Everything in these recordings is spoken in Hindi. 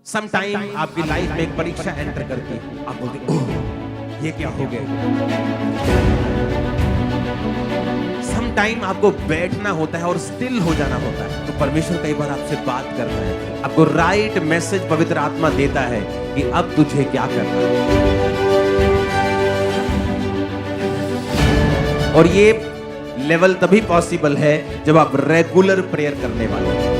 सम टाइम आपकी लाइफ में एक परीक्षा एंटर करती है, आप बोलते ओह ये क्या हो गया। सम टाइम आपको बैठना होता है और स्टिल हो जाना होता है। तो परमेश्वर कई बार आपसे बात करता है, आपको राइट मैसेज पवित्र आत्मा देता है कि अब तुझे क्या करना है। और ये लेवल तभी पॉसिबल है जब आप रेगुलर प्रेयर करने वाले हैं।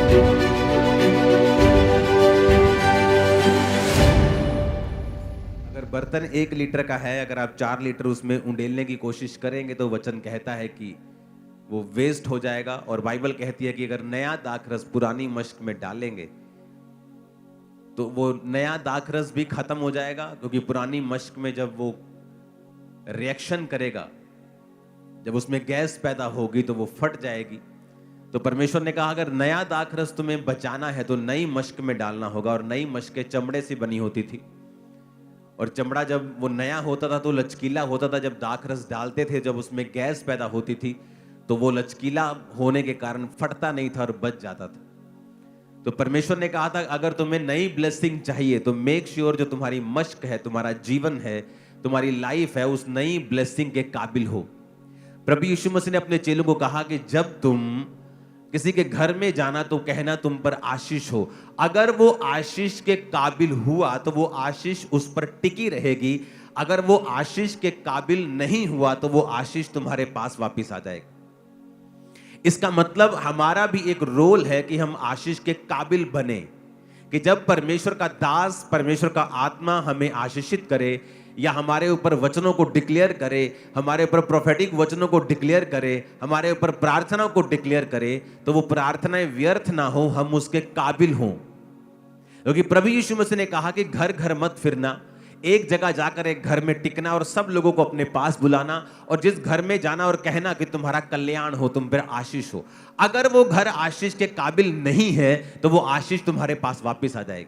अगर बर्तन 1 लीटर का है, अगर आप 4 लीटर उसमें उंडेलने की कोशिश करेंगे तो वचन कहता है कि वो वेस्ट हो जाएगा। और बाइबल कहती है कि अगर नया दाखरस पुरानी मश्क में डालेंगे तो वो नया दाखरस भी खत्म हो जाएगा, क्योंकि पुरानी मश्क में जब वो रिएक्शन करेगा, जब उसमें गैस पैदा होगी तो वो फट जाएगी। तो परमेश्वर ने कहा अगर नया दाखरस तुम्हें बचाना है तो नई मश्क में डालना होगा। और नई मश्कें चमड़े से बनी होती थी, और चमड़ा जब वो नया होता था तो लचकीला होता था। जब दाखरस डालते थे, जब उसमें गैस पैदा होती थी तो वो लचकीला होने के कारण फटता नहीं था और बच जाता था। तो परमेश्वर ने कहा था अगर तुम्हें नई ब्लेसिंग चाहिए तो मेक श्योर जो तुम्हारी मश्क है, तुम्हारा जीवन है, तुम्हारी लाइफ है, उस नई ब्लेसिंग के काबिल हो। प्रभु यीशु मसीह ने अपने चेलों को कहा कि जब तुम किसी के घर में जाना तो कहना तुम पर आशीष हो। अगर वो आशीष के काबिल हुआ तो वो आशीष उस पर टिकी रहेगी। अगर वो आशीष के काबिल नहीं हुआ तो वो आशीष तुम्हारे पास वापस आ जाएगी। इसका मतलब हमारा भी एक रोल है कि हम आशीष के काबिल बने, कि जब परमेश्वर का दास, परमेश्वर का आत्मा हमें आशीषित करे या हमारे ऊपर वचनों को डिक्लेयर करे, हमारे ऊपर प्रोफेटिक वचनों को डिक्लेयर करे, हमारे ऊपर प्रार्थनाओं को डिक्लेयर करे, तो वो प्रार्थनाएं व्यर्थ ना हो, हम उसके काबिल हों। क्योंकि प्रभु यीशु मसीह ने कहा कि घर घर मत फिरना, एक जगह जाकर एक घर में टिकना और सब लोगों को अपने पास बुलाना, और जिस घर में जाना और कहना कि तुम्हारा कल्याण हो, तुम पर आशीष हो। अगर वो घर आशीष के काबिल नहीं है तो वो आशीष तुम्हारे पास वापस आ जाएगी।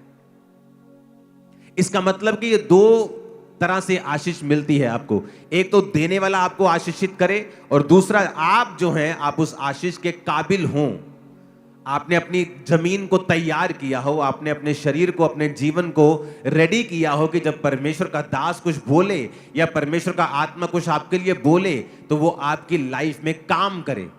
इसका मतलब कि ये 2 तरह से आशीष मिलती है आपको। एक तो देने वाला आपको आशीषित करे, और दूसरा आप जो हैं आप उस आशीष के काबिल हों। आपने अपनी जमीन को तैयार किया हो, आपने अपने शरीर को, अपने जीवन को रेडी किया हो कि जब परमेश्वर का दास कुछ बोले या परमेश्वर का आत्मा कुछ आपके लिए बोले तो वो आपकी लाइफ में काम करे।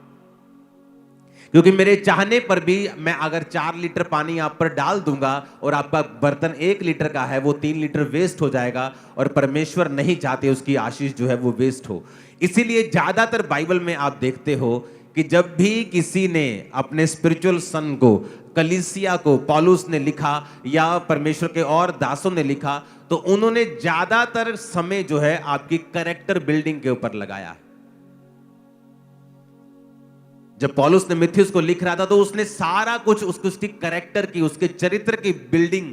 क्योंकि मेरे चाहने पर भी मैं अगर 4 लीटर पानी आप पर डाल दूंगा और आपका बर्तन 1 लीटर का है, वो 3 लीटर वेस्ट हो जाएगा, और परमेश्वर नहीं चाहते उसकी आशीष जो है वो वेस्ट हो। इसीलिए ज्यादातर बाइबल में आप देखते हो कि जब भी किसी ने अपने स्पिरिचुअल सन को, कलीसिया को पौलुस ने लिखा या परमेश्वर के और दासों ने लिखा, तो उन्होंने ज्यादातर समय जो है आपकी कैरेक्टर बिल्डिंग के ऊपर लगाया है। जब पौलुस ने मिथियुस को लिख रहा था तो उसने सारा कुछ उसकी कैरेक्टर की, उसके चरित्र की बिल्डिंग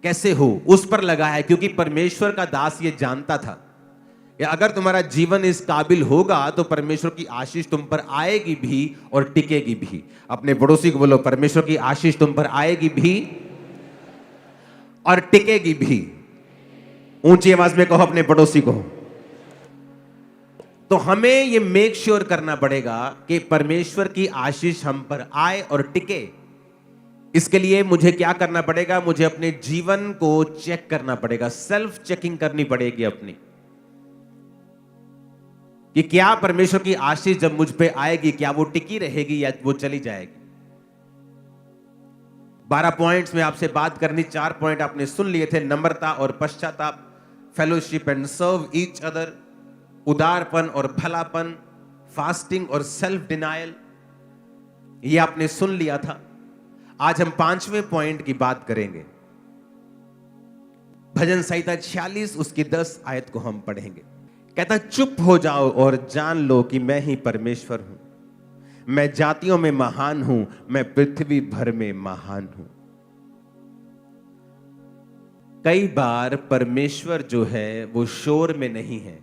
कैसे हो उस पर लगाया है। क्योंकि परमेश्वर का दास ये जानता था कि अगर तुम्हारा जीवन इस काबिल होगा तो परमेश्वर की आशीष तुम पर आएगी भी और टिकेगी भी। अपने पड़ोसी को बोलो, परमेश्वर की आशीष तुम पर आएगी भी और टिकेगी भी। ऊंची आवाज में कहो अपने पड़ोसी को। तो हमें ये मेक श्योर करना पड़ेगा कि परमेश्वर की आशीष हम पर आए और टिके। इसके लिए मुझे क्या करना पड़ेगा? मुझे अपने जीवन को चेक करना पड़ेगा, सेल्फ चेकिंग करनी पड़ेगी अपनी, कि क्या परमेश्वर की आशीष जब मुझ पे आएगी क्या वो टिकी रहेगी या वो चली जाएगी। 12 पॉइंट्स में आपसे बात करनी, 4 पॉइंट आपने सुन लिए थे। नम्रता और पश्चाताप, fellowship and serve each other, उदारपन और भलापन, फास्टिंग और सेल्फ डिनायल, ये आपने सुन लिया था। आज हम 5वें पॉइंट की बात करेंगे। भजन संहिता 46 उसकी 10 आयत को हम पढ़ेंगे। कहता चुप हो जाओ और जान लो कि मैं ही परमेश्वर हूं, मैं जातियों में महान हूं, मैं पृथ्वी भर में महान हूं। कई बार परमेश्वर जो है वो शोर में नहीं है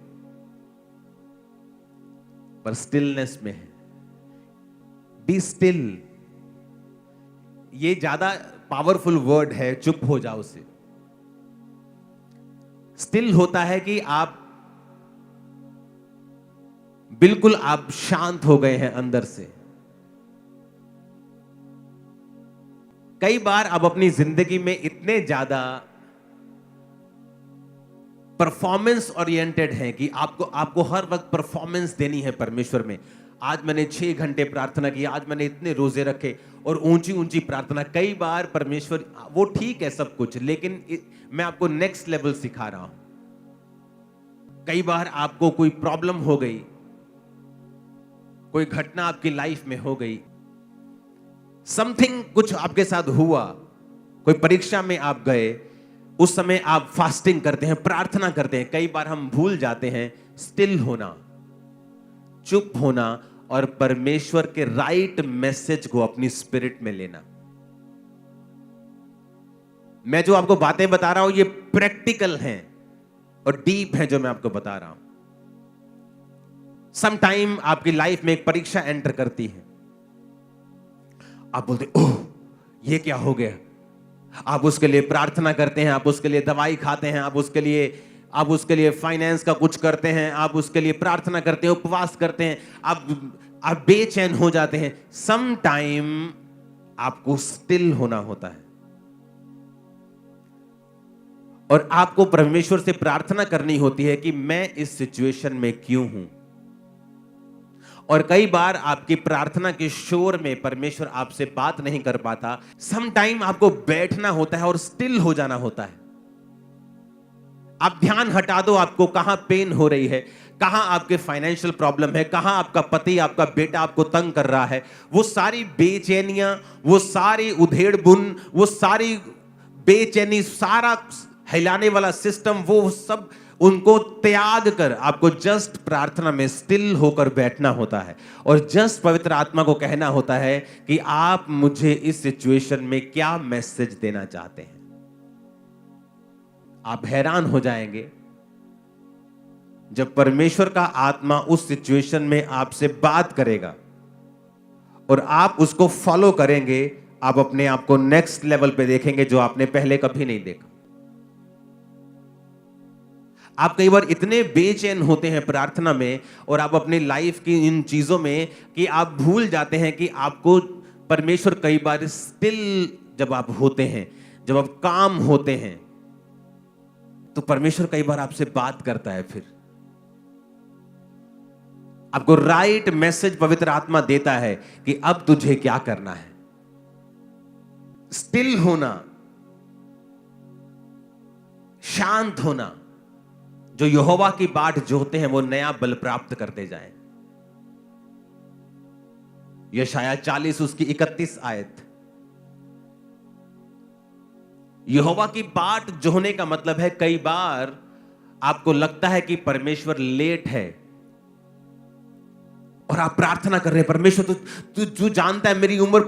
पर स्टिलनेस में है। बी स्टिल, ये ज्यादा पावरफुल वर्ड है चुप हो जाओ से। स्टिल होता है कि आप बिल्कुल आप शांत हो गए हैं अंदर से। कई बार आप अपनी जिंदगी में इतने ज्यादा परफॉर्मेंस ओरिएंटेड हैं कि आपको हर वक्त परफॉर्मेंस देनी है परमेश्वर में। आज मैंने 6 घंटे प्रार्थना की, आज मैंने इतने रोजे रखे और ऊंची ऊंची प्रार्थना। कई बार परमेश्वर, वो ठीक है सब कुछ, लेकिन मैं आपको नेक्स्ट लेवल सिखा रहा हूं। कई बार आपको कोई प्रॉब्लम हो गई, कोई घटना आपकी लाइफ में हो गई, समथिंग कुछ आपके साथ हुआ, कोई परीक्षा में आप गए, उस समय आप फास्टिंग करते हैं, प्रार्थना करते हैं। कई बार हम भूल जाते हैं स्टिल होना, चुप होना और परमेश्वर के राइट मैसेज को अपनी स्पिरिट में लेना। मैं जो आपको बातें बता रहा हूं ये प्रैक्टिकल हैं और डीप हैं जो मैं आपको बता रहा हूं। सम टाइम आपकी लाइफ में एक परीक्षा एंटर करती है, आप बोलते ओह ये क्या हो गया। आप उसके लिए प्रार्थना करते हैं, आप उसके लिए दवाई खाते हैं, आप उसके लिए फाइनेंस का कुछ करते हैं, आप उसके लिए प्रार्थना करते हैं, उपवास करते हैं, आप बेचैन हो जाते हैं। सम टाइम आपको स्टिल होना होता है और आपको परमेश्वर से प्रार्थना करनी होती है कि मैं इस सिचुएशन में क्यों हूं। और कई बार आपकी प्रार्थना के शोर में परमेश्वर आपसे बात नहीं कर पाता। सम टाइम आपको बैठना होता है और स्टिल हो जाना होता है। आप ध्यान हटा दो, आपको कहां पेन हो रही है, कहां आपके फाइनेंशियल प्रॉब्लम है, कहां आपका पति, आपका बेटा आपको तंग कर रहा है। वो सारी बेचैनियां, वो सारी उधेड़ बुन, वो सारी बेचैनी, सारा हिलाने वाला सिस्टम, वो सब उनको त्याग कर आपको जस्ट प्रार्थना में स्टिल होकर बैठना होता है और जस्ट पवित्र आत्मा को कहना होता है कि आप मुझे इस सिचुएशन में क्या मैसेज देना चाहते हैं। आप हैरान हो जाएंगे जब परमेश्वर का आत्मा उस सिचुएशन में आपसे बात करेगा और आप उसको फॉलो करेंगे। आप अपने आप को नेक्स्ट लेवल पे देखेंगे जो आपने पहले कभी नहीं देखा। आप कई बार इतने बेचैन होते हैं प्रार्थना में और आप अपनी लाइफ की इन चीजों में कि आप भूल जाते हैं कि आपको परमेश्वर कई बार स्टिल जब आप होते हैं, जब आप काम होते हैं, तो परमेश्वर कई बार आपसे बात करता है। फिर आपको राइट मैसेज पवित्र आत्मा देता है कि अब तुझे क्या करना है। स्टिल होना, शांत होना, जो यहोवा की बाट जोहते हैं वो नया बल प्राप्त करते जाएं। यशाया 40 उसकी 31 आयत। यहोवा की बाट जोहने का मतलब है कई बार आपको लगता है कि परमेश्वर लेट है और आप प्रार्थना कर रहे हैं, परमेश्वर तू जानता है मेरी उम्र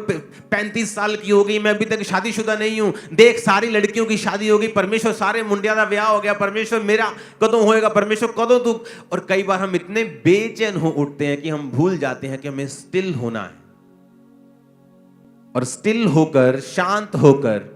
35 साल की हो गई, मैं अभी तक शादीशुदा नहीं हूं। देख सारी लड़कियों की शादी हो गई, परमेश्वर सारे मुंडिया का ब्याह हो गया, परमेश्वर मेरा कदों होएगा, परमेश्वर कदों तू। और कई बार हम इतने बेचैन हो उठते हैं कि हम भूल जाते हैं कि हमें स्टिल होना है और स्टिल होकर, शांत होकर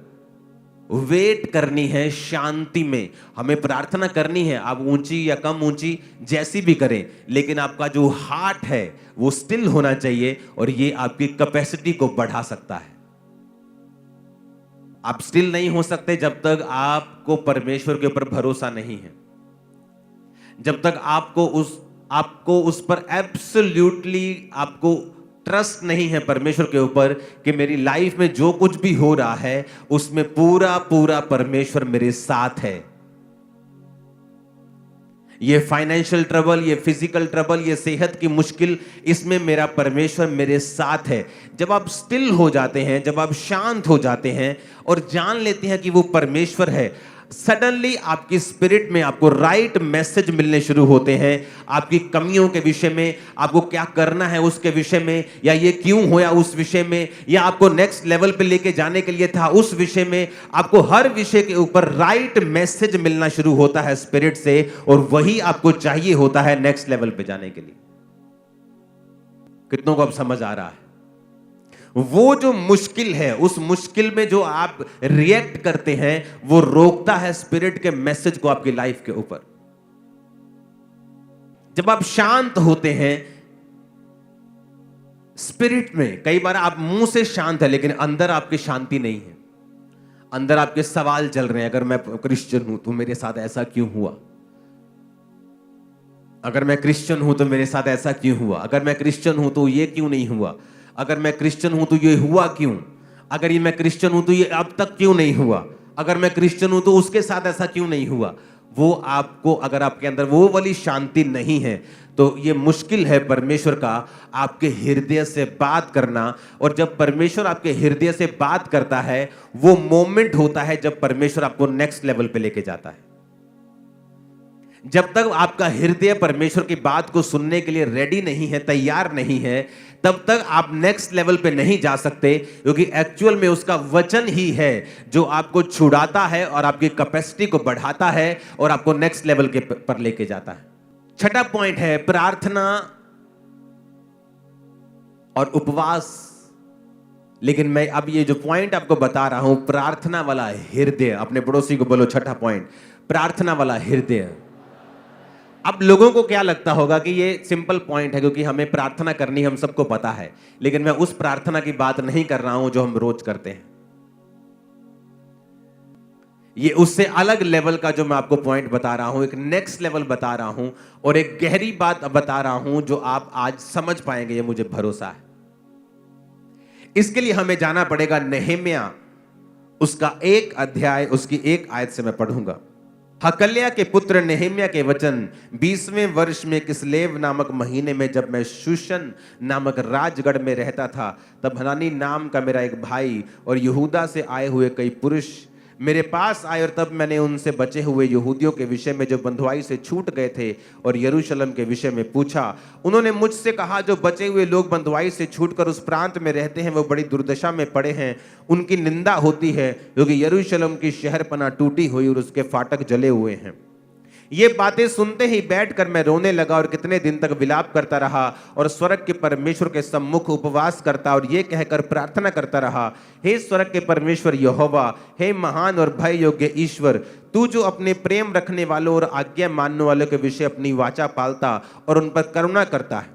वेट करनी है। शांति में हमें प्रार्थना करनी है। आप ऊंची या कम ऊंची जैसी भी करें, लेकिन आपका जो हार्ट है वो स्टिल होना चाहिए और ये आपकी कैपेसिटी को बढ़ा सकता है। आप स्टिल नहीं हो सकते जब तक आपको परमेश्वर के ऊपर भरोसा नहीं है, जब तक आपको उस पर एब्सोल्यूटली आपको ट्रस्ट नहीं है परमेश्वर के ऊपर कि मेरी लाइफ में जो कुछ भी हो रहा है उसमें पूरा पूरा परमेश्वर मेरे साथ है। ये फाइनेंशियल ट्रबल, ये फिजिकल ट्रबल, ये सेहत की मुश्किल, इसमें मेरा परमेश्वर मेरे साथ है। जब आप स्टिल हो जाते हैं, जब आप शांत हो जाते हैं और जान लेते हैं कि वो परमेश्वर है, सडनली आपकी स्पिरिट में आपको राइट मैसेज मिलने शुरू होते हैं। आपकी कमियों के विषय में, आपको क्या करना है उसके विषय में, या ये क्यों होया उस विषय में, या आपको नेक्स्ट लेवल पे लेके जाने के लिए था उस विषय में। आपको हर विषय के ऊपर राइट मैसेज मिलना शुरू होता है स्पिरिट से, और वही आपको चाहिए होता है नेक्स्ट लेवल पे जाने के लिए। कितनों को अब समझ आ रहा है? वो जो मुश्किल है, उस मुश्किल में जो आप रिएक्ट करते हैं, वो रोकता है स्पिरिट के मैसेज को आपकी लाइफ के ऊपर। जब आप शांत होते हैं, स्पिरिट में कई बार आप मुंह से शांत है लेकिन अंदर आपकी शांति नहीं है। अंदर आपके सवाल चल रहे हैं, अगर मैं क्रिश्चियन हूं तो मेरे साथ ऐसा क्यों हुआ, अगर मैं क्रिश्चियन हूं तो मेरे साथ ऐसा क्यों हुआ, अगर मैं क्रिश्चियन हूं तो ये क्यों नहीं हुआ, अगर मैं क्रिश्चियन हूं तो ये हुआ क्यों, अगर ये मैं क्रिश्चियन हूं तो ये अब तक क्यों नहीं हुआ, अगर मैं क्रिश्चियन हूं तो उसके साथ ऐसा क्यों नहीं हुआ। वो आपको, अगर आपके अंदर वो वाली शांति नहीं है तो ये मुश्किल है परमेश्वर का आपके हृदय से बात करना। और जब परमेश्वर आपके हृदय से बात करता है, वो मोमेंट होता है जब परमेश्वर आपको नेक्स्ट लेवल पे लेके जाता है। जब तक आपका हृदय परमेश्वर की बात को सुनने के लिए रेडी नहीं है, तैयार नहीं है, तब तक आप नेक्स्ट लेवल पे नहीं जा सकते, क्योंकि एक्चुअल में उसका वचन ही है जो आपको छुड़ाता है और आपकी कैपेसिटी को बढ़ाता है और आपको नेक्स्ट लेवल के पर लेके जाता है। छठा पॉइंट है प्रार्थना और उपवास। लेकिन मैं अब ये जो पॉइंट आपको बता रहा हूं, प्रार्थना वाला हृदय, अपने पड़ोसी को बोलो छठा पॉइंट, प्रार्थना वाला हृदय। अब लोगों को क्या लगता होगा कि ये सिंपल पॉइंट है क्योंकि हमें प्रार्थना करनी हम सबको पता है, लेकिन मैं उस प्रार्थना की बात नहीं कर रहा हूं जो हम रोज करते हैं। ये उससे अलग लेवल का जो मैं आपको पॉइंट बता रहा हूं, एक नेक्स्ट लेवल बता रहा हूं और एक गहरी बात बता रहा हूं जो आप आज समझ पाएंगे, ये मुझे भरोसा है। इसके लिए हमें जाना पड़ेगा नहम्याह, उसका एक अध्याय, उसकी एक आयत से मैं पढ़ूंगा। हकल्या के पुत्र नहम्याह के वचन, 20वें वर्ष में किस्लेव नामक महीने में, जब मैं शूशन नामक राजगढ़ में रहता था, तब हनानी नाम का मेरा एक भाई और यहूदा से आए हुए कई पुरुष मेरे पास आए, और तब मैंने उनसे बचे हुए यहूदियों के विषय में जो बंधुआई से छूट गए थे और यरूशलेम के विषय में पूछा। उन्होंने मुझसे कहा, जो बचे हुए लोग बंधुआई से छूटकर उस प्रांत में रहते हैं वो बड़ी दुर्दशा में पड़े हैं, उनकी निंदा होती है, क्योंकि यरूशलेम की शहरपनाह टूटी हुई और उसके फाटक जले हुए हैं। ये बातें सुनते ही बैठकर मैं रोने लगा और कितने दिन तक विलाप करता रहा और स्वर्ग के परमेश्वर के सम्मुख उपवास करता और ये कहकर प्रार्थना करता रहा, हे स्वर्ग के परमेश्वर यहोवा, हे महान और भय योग्य ईश्वर, तू जो अपने प्रेम रखने वालों और आज्ञा मानने वालों के विषय अपनी वाचा पालता और उन पर करुणा करता है।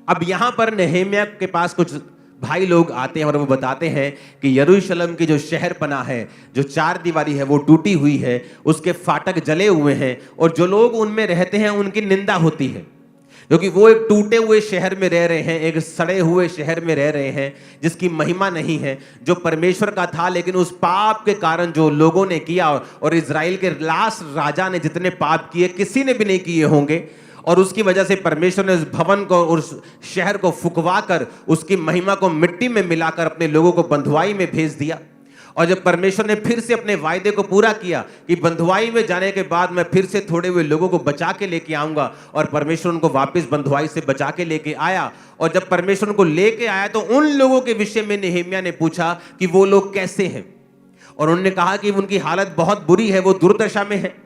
अब यहां पर नहम्याह के पास कुछ भाई लोग आते हैं और वो बताते हैं कि यरूशलेम की जो शहरपनाह है, जो चार दीवारी है, वो टूटी हुई है, उसके फाटक जले हुए हैं और जो लोग उनमें रहते हैं उनकी निंदा होती है, क्योंकि वो एक टूटे हुए शहर में रह रहे हैं, एक सड़े हुए शहर में रह रहे हैं जिसकी महिमा नहीं है, जो परमेश्वर का था, लेकिन उस पाप के कारण जो लोगों ने किया, और इजराइल के लास्ट राजा ने जितने पाप किए किसी ने भी नहीं किए होंगे, और उसकी वजह से परमेश्वर ने उस भवन को और उस शहर को फुकवा कर उसकी महिमा को मिट्टी में मिलाकर अपने लोगों को बंधुआई में भेज दिया। और जब परमेश्वर ने फिर से अपने वायदे को पूरा किया कि बंधुआई में जाने के बाद मैं फिर से थोड़े हुए लोगों को बचा के लेके आऊंगा, और परमेश्वर उनको वापस बंधुआई से बचा के लेके आया, और जब परमेश्वर उनको लेके आया तो उन लोगों के विषय में नहम्याह ने पूछा कि वो लोग कैसे हैं, और उन्होंने कहा कि उनकी हालत बहुत बुरी है, वो दुर्दशा में है,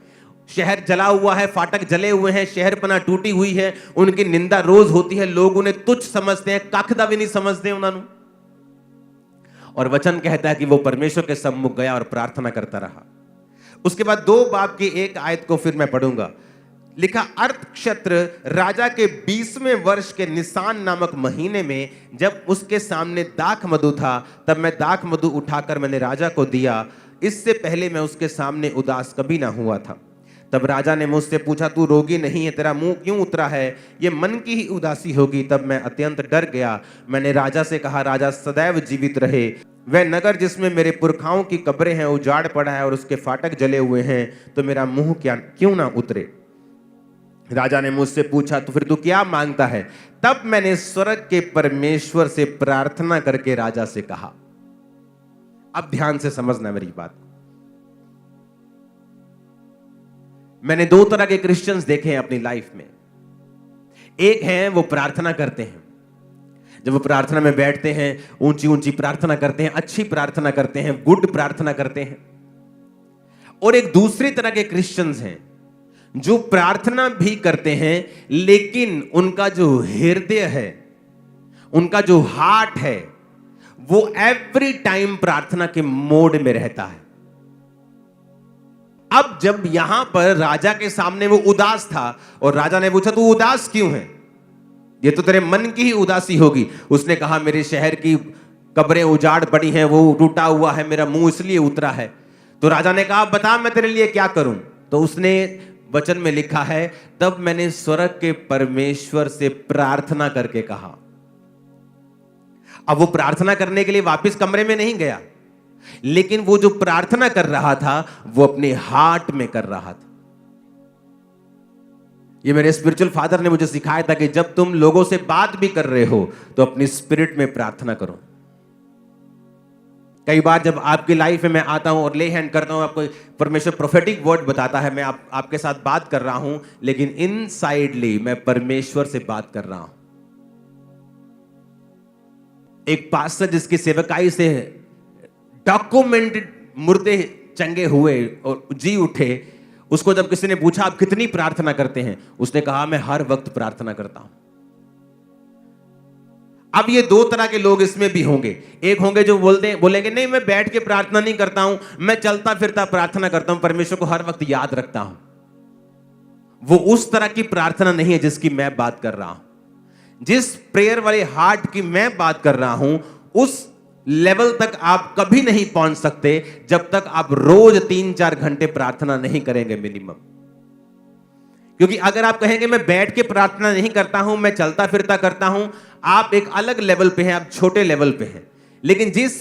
शहर जला हुआ है, फाटक जले हुए हैं, शहरपनाह टूटी हुई है, उनकी निंदा रोज होती है, लोग उन्हें तुच्छ समझते हैं, कखदा भी नहीं समझते उन्होंने। और वचन कहता है कि वो परमेश्वर के सम्मुख गया और प्रार्थना करता रहा। उसके बाद 2 बाब की एक आयत को फिर मैं पढ़ूंगा। लिखा, अर्थक्षेत्र राजा के 20वें वर्ष के निसान नामक महीने में, जब उसके सामने दाख मधु था, तब मैं दाख मधु उठाकर मैंने राजा को दिया, इससे पहले मैं उसके सामने उदास कभी ना हुआ था। तब राजा ने मुझसे पूछा, तू रोगी नहीं है, तेरा मुंह क्यों उतरा है, ये मन की ही उदासी होगी। तब मैं अत्यंत डर गया। मैंने राजा से कहा, राजा सदैव जीवित रहे, वह नगर जिसमें मेरे पुरखाओं की कब्रें हैं उजाड़ पड़ा है और उसके फाटक जले हुए हैं, तो मेरा मुंह क्या क्यों ना उतरे। राजा ने मुझसे पूछा, तो फिर तू क्या मांगता है। तब मैंने स्वर्ग के परमेश्वर से प्रार्थना करके राजा से कहा। अब ध्यान से समझना मेरी बात। मैंने 2 तरह के क्रिश्चियंस देखे हैं अपनी लाइफ में। एक है वो प्रार्थना करते हैं, जब वो प्रार्थना में बैठते हैं ऊंची ऊंची प्रार्थना करते हैं, अच्छी प्रार्थना करते हैं, गुड प्रार्थना करते हैं। और एक दूसरी तरह के क्रिश्चियंस हैं जो प्रार्थना भी करते हैं, लेकिन उनका जो हृदय है, उनका जो हार्ट है, वो एवरी टाइम प्रार्थना के मोड में रहता है। अब जब यहां पर राजा के सामने वो उदास था और राजा ने पूछा, तू उदास क्यों है। ये तो तेरे मन की ही उदासी होगी। उसने कहा मेरे शहर की कब्रें उजाड़ पड़ी हैं, वो टूटा हुआ है, मेरा मुंह इसलिए उतरा है। तो राजा ने कहा बता मैं तेरे लिए क्या करूं। तो उसने वचन में लिखा है, तब मैंने स्वर्ग के परमेश्वर से प्रार्थना करके कहा। अब वो प्रार्थना करने के लिए वापस कमरे में नहीं गया, लेकिन वो जो प्रार्थना कर रहा था वो अपने हार्ट में कर रहा था। ये मेरे स्पिरिचुअल फादर ने मुझे सिखाया था कि जब तुम लोगों से बात भी कर रहे हो तो अपनी स्पिरिट में प्रार्थना करो। कई बार जब आपकी लाइफ में मैं आता हूं और ले हैंड करता हूं, आपको परमेश्वर प्रोफेटिक वर्ड बताता है, मैं आपके साथ बात कर रहा हूं, लेकिन इनसाइडली मैं परमेश्वर से बात कर रहा हूं। एक पास्टर जिसकी सेवकाई से डॉक्यूमेंटेड मुर्दे चंगे हुए और जी उठे, उसको जब किसी ने पूछा आप कितनी प्रार्थना करते हैं, उसने कहा मैं हर वक्त प्रार्थना करता हूं। अब ये दो तरह के लोग इसमें भी होंगे। एक होंगे जो बोलेंगे नहीं मैं बैठ के प्रार्थना नहीं करता हूं, मैं चलता फिरता प्रार्थना करता हूं, परमेश्वर को हर वक्त याद रखता हूं। वो उस तरह की प्रार्थना नहीं है जिसकी मैं बात कर रहा हूं। जिस प्रेयर वाले हार्ट की मैं बात कर रहा हूं, उस लेवल तक आप कभी नहीं पहुंच सकते जब तक आप रोज 3-4 घंटे प्रार्थना नहीं करेंगे मिनिमम। क्योंकि अगर आप कहेंगे मैं बैठ के प्रार्थना नहीं करता हूं, मैं चलता फिरता करता हूं, आप एक अलग लेवल पे हैं, आप छोटे लेवल पे हैं। लेकिन जिस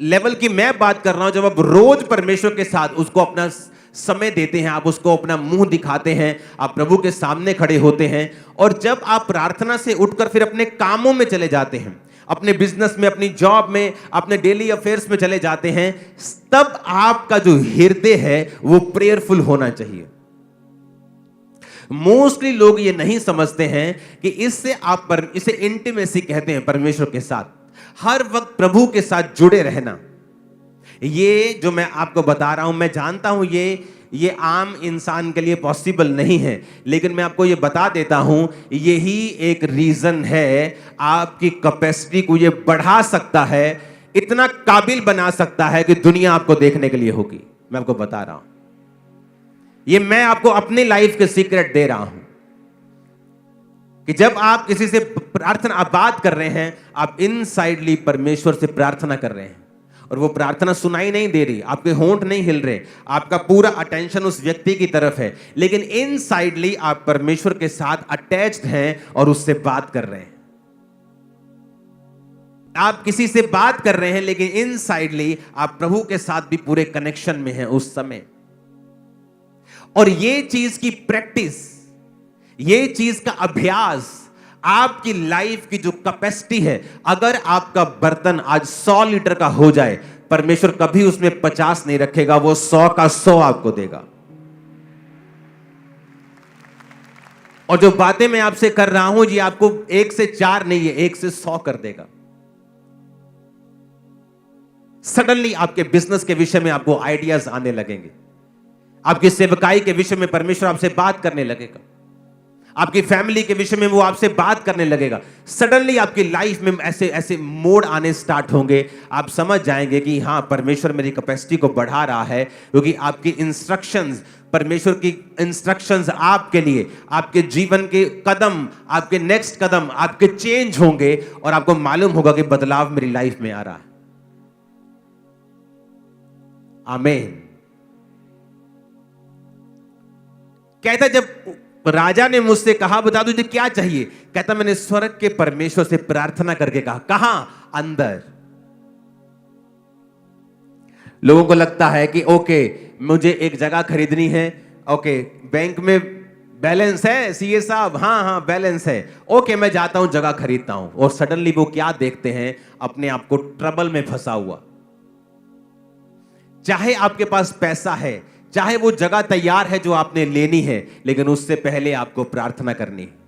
लेवल की मैं बात कर रहा हूं, जब आप रोज परमेश्वर के साथ उसको अपना समय देते हैं, आप उसको अपना मुंह दिखाते हैं, आप प्रभु के सामने खड़े होते हैं, और जब आप प्रार्थना से उठकर फिर अपने कामों में चले जाते हैं, अपने बिजनेस में, अपनी जॉब में, अपने डेली अफेयर्स में चले जाते हैं, तब आपका जो हृदय है वो प्रेयरफुल होना चाहिए। मोस्टली लोग ये नहीं समझते हैं कि इसे इंटीमेसी कहते हैं, परमेश्वर के साथ हर वक्त प्रभु के साथ जुड़े रहना। ये जो मैं आपको बता रहा हूं, मैं जानता हूं ये आम इंसान के लिए पॉसिबल नहीं है, लेकिन मैं आपको ये बता देता हूं, यही एक रीजन है आपकी कैपेसिटी को ये बढ़ा सकता है, इतना काबिल बना सकता है कि दुनिया आपको देखने के लिए होगी। मैं आपको बता रहा हूं, ये मैं आपको अपनी लाइफ के सीक्रेट दे रहा हूं कि जब आप किसी से प्रार्थना आप बात कर रहे हैं, आप इनसाइडली परमेश्वर से प्रार्थना कर रहे हैं, और वो प्रार्थना सुनाई नहीं दे रही, आपके होंठ नहीं हिल रहे, आपका पूरा अटेंशन उस व्यक्ति की तरफ है, लेकिन इनसाइडली आप परमेश्वर के साथ अटैच्ड हैं और उससे बात कर रहे हैं। आप किसी से बात कर रहे हैं, लेकिन इनसाइडली आप प्रभु के साथ भी पूरे कनेक्शन में हैं उस समय। और ये चीज की प्रैक्टिस, ये चीज का अभ्यास आपकी लाइफ की जो कैपेसिटी है, अगर आपका बर्तन आज 100 लीटर का हो जाए, परमेश्वर कभी उसमें 50 नहीं रखेगा, वो 100 का 100 आपको देगा। और जो बातें मैं आपसे कर रहा हूं, ये आपको 1 से 4 नहीं है, 1 से 100 कर देगा। सडनली आपके बिजनेस के विषय में आपको आइडियाज आने लगेंगे, आपकी सेवकाई के विषय में परमेश्वर आपसे बात करने लगेगा, आपकी फैमिली के विषय में वो आपसे बात करने लगेगा। सडनली आपकी लाइफ में ऐसे ऐसे मोड आने स्टार्ट होंगे, आप समझ जाएंगे कि हाँ, परमेश्वर मेरी कैपेसिटी को बढ़ा रहा है, क्योंकि आपकी इंस्ट्रक्शंस, परमेश्वर की इंस्ट्रक्शंस आपके लिए, आपके जीवन के कदम, आपके नेक्स्ट कदम आपके चेंज होंगे, और आपको मालूम होगा कि बदलाव मेरी लाइफ में आ रहा है। आमीन। कहता जब राजा ने मुझसे कहा बता तुझे क्या चाहिए, कहता मैंने स्वर्ग के परमेश्वर से प्रार्थना करके कहा। कहां? अंदर। लोगों को लगता है कि ओके मुझे एक जगह खरीदनी है, ओके बैंक में बैलेंस है सीए साहब, हाँ हाँ बैलेंस है, ओके मैं जाता हूं जगह खरीदता हूं, और सडनली वो क्या देखते हैं, अपने आप को ट्रबल में फंसा हुआ। चाहे आपके पास पैसा है, चाहे वो जगह तैयार है जो आपने लेनी है, लेकिन उससे पहले आपको प्रार्थना करनी है।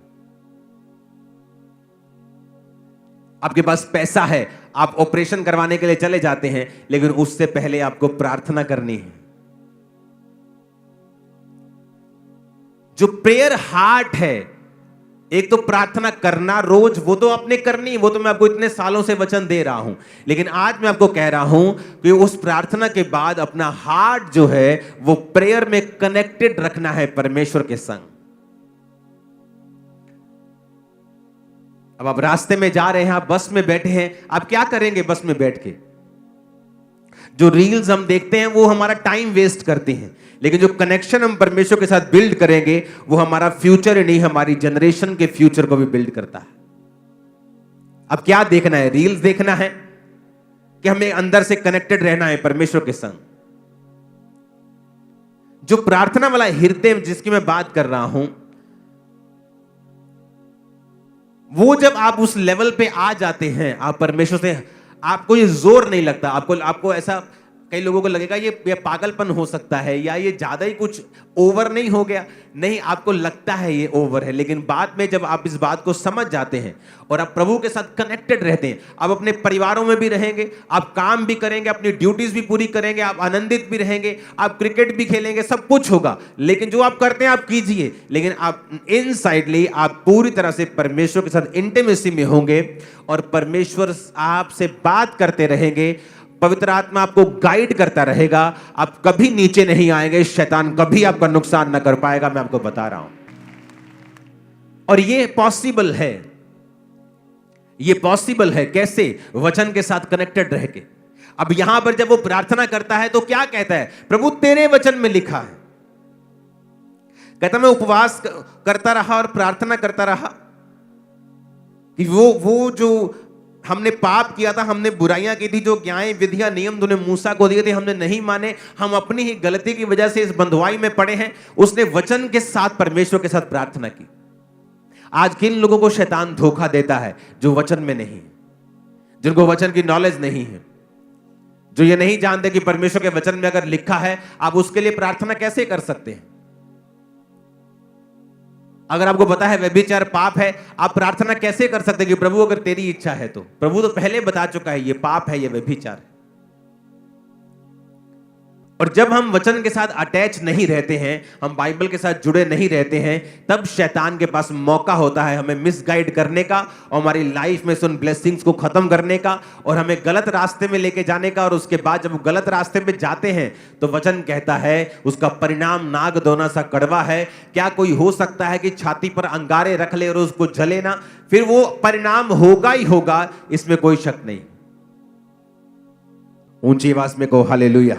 आपके पास पैसा है, आप ऑपरेशन करवाने के लिए चले जाते हैं, लेकिन उससे पहले आपको प्रार्थना करनी है। जो प्रेयर हार्ट है, एक तो प्रार्थना करना रोज, वो तो आपने करनी, वो तो मैं आपको इतने सालों से वचन दे रहा हूं, लेकिन आज मैं आपको कह रहा हूं कि उस प्रार्थना के बाद अपना हार्ट जो है वो प्रेयर में कनेक्टेड रखना है परमेश्वर के संग। अब आप रास्ते में जा रहे हैं, आप बस में बैठे हैं, आप क्या करेंगे बस में बैठ के? जो रील्स हम देखते हैं वो हमारा टाइम वेस्ट करते हैं, लेकिन जो कनेक्शन हम परमेश्वर के साथ बिल्ड करेंगे वो हमारा फ्यूचर ही नहीं, हमारी जनरेशन के फ्यूचर को भी बिल्ड करता है। अब क्या देखना है? रील्स देखना है कि हमें अंदर से कनेक्टेड रहना है परमेश्वर के संग? जो प्रार्थना वाला हृदय जिसकी मैं बात कर रहा हूं, वो जब आप उस लेवल पे आ जाते हैं, आप परमेश्वर से, आपको ये जोर नहीं लगता। आपको ऐसा, कई लोगों को लगेगा ये पागलपन हो सकता है या ये ज्यादा ही कुछ ओवर नहीं हो गया। नहीं, आपको लगता है ये ओवर है, लेकिन बाद में जब आप इस बात को समझ जाते हैं और आप प्रभु के साथ कनेक्टेड रहते हैं, आप अपने परिवारों में भी रहेंगे, आप काम भी करेंगे, अपनी ड्यूटीज भी पूरी करेंगे, आप आनंदित भी रहेंगे, आप क्रिकेट भी खेलेंगे, सब कुछ होगा, लेकिन जो आप करते हैं आप कीजिए, लेकिन आप इनसाइडली आप पूरी तरह से परमेश्वर के साथ इंटीमेसी में होंगे और परमेश्वर आपसे बात करते रहेंगे। पवित्र आत्मा आपको गाइड करता रहेगा, आप कभी नीचे नहीं आएंगे, शैतान कभी आपका नुकसान ना कर पाएगा, मैं आपको बता रहा हूं। और ये पॉसिबल है, ये पॉसिबल है कैसे? वचन के साथ कनेक्टेड रह के। अब यहां पर जब वो प्रार्थना करता है तो क्या कहता है? प्रभु तेरे वचन में लिखा है, कहता मैं उपवास करता रहा और प्रार्थना करता रहा कि वो जो हमने पाप किया था, हमने बुराइयां की थी, जो ज्ञाएं विधियां नियम तूने मूसा को दिए थे हमने नहीं माने, हम अपनी ही गलती की वजह से इस बंधुआई में पड़े हैं। उसने वचन के साथ परमेश्वर के साथ प्रार्थना की। आज किन लोगों को शैतान धोखा देता है? जो वचन में नहीं है, जिनको वचन की नॉलेज नहीं है, जो ये नहीं जानते कि परमेश्वर के वचन में अगर लिखा है आप उसके लिए प्रार्थना कैसे कर सकते हैं। अगर आपको पता है व्यभिचार पाप है, आप प्रार्थना कैसे कर सकते हैं कि प्रभु अगर तेरी इच्छा है तो? प्रभु तो पहले बता चुका है ये पाप है, ये व्यभिचार है। और जब हम वचन के साथ अटैच नहीं रहते हैं, हम बाइबल के साथ जुड़े नहीं रहते हैं, तब शैतान के पास मौका होता है हमें मिसगाइड करने का और हमारी लाइफ में से उन ब्लेसिंग्स को खत्म करने का और हमें गलत रास्ते में लेके जाने का। और उसके बाद जब गलत रास्ते में जाते हैं तो वचन कहता है उसका परिणाम नाग दोना सा कड़वा है। क्या कोई हो सकता है कि छाती पर अंगारे रख ले और उसको जले ना? फिर वो परिणाम होगा ही होगा, इसमें कोई शक नहीं। ऊंची आवाज में कहो हालेलुया।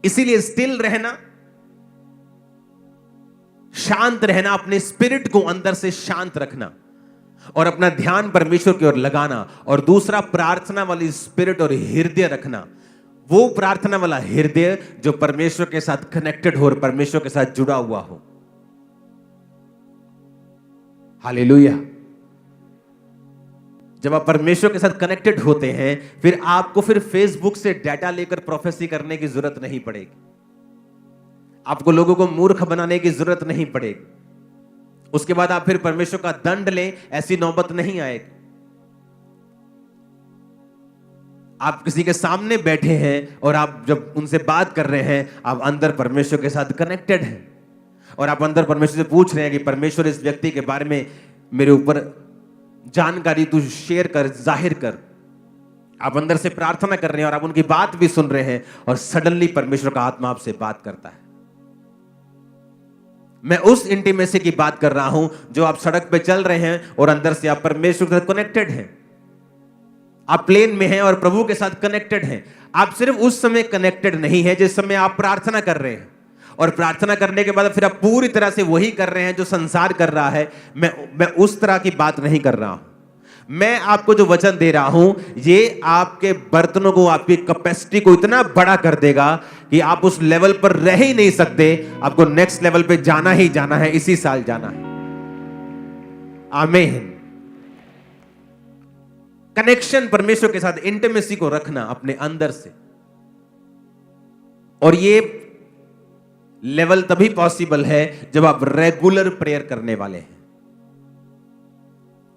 इसीलिए स्टिल रहना, शांत रहना, अपने स्पिरिट को अंदर से शांत रखना और अपना ध्यान परमेश्वर की ओर लगाना। और दूसरा, प्रार्थना वाली स्पिरिट और हृदय रखना। वो प्रार्थना वाला हृदय जो परमेश्वर के साथ कनेक्टेड हो और परमेश्वर के साथ जुड़ा हुआ हो। हालेलुया। जब आप परमेश्वर के साथ कनेक्टेड होते हैं, फिर आपको फेसबुक से डाटा लेकर प्रोफेसी करने की जरूरत नहीं पड़ेगी, आपको लोगों को मूर्ख बनाने की जरूरत नहीं पड़ेगी। उसके बाद आप फिर परमेश्वर का दंड लें, ऐसी नौबत नहीं आएगी। आप किसी के सामने बैठे हैं और आप जब उनसे बात कर रहे हैं, आप अंदर परमेश्वर के साथ कनेक्टेड हैं और आप अंदर परमेश्वर से पूछ रहे हैं कि परमेश्वर इस व्यक्ति के बारे में मेरे ऊपर जानकारी तू शेयर कर, जाहिर कर। आप अंदर से प्रार्थना कर रहे हैं और आप उनकी बात भी सुन रहे हैं और सडनली परमेश्वर का आत्मा आपसे बात करता है। मैं उस इंटीमेसी की बात कर रहा हूं जो आप सड़क पे चल रहे हैं और अंदर से आप परमेश्वर के साथ कनेक्टेड हैं। आप प्लेन में हैं और प्रभु के साथ कनेक्टेड हैं। आप सिर्फ उस समय कनेक्टेड नहीं है जिस समय आप प्रार्थना कर रहे हैं, और प्रार्थना करने के बाद फिर आप पूरी तरह से वही कर रहे हैं जो संसार कर रहा है। मैं उस तरह की बात नहीं कर रहा हूं। मैं आपको जो वचन दे रहा हूं, ये आपके बर्तनों को, आपकी कैपेसिटी को इतना बड़ा कर देगा कि आप उस लेवल पर रह ही नहीं सकते। आपको नेक्स्ट लेवल पे जाना ही जाना है, इसी साल जाना है। आमीन। कनेक्शन परमेश्वर के साथ, इंटीमेसी को रखना अपने अंदर से। और ये लेवल तभी पॉसिबल है जब आप रेगुलर प्रेयर करने वाले हैं।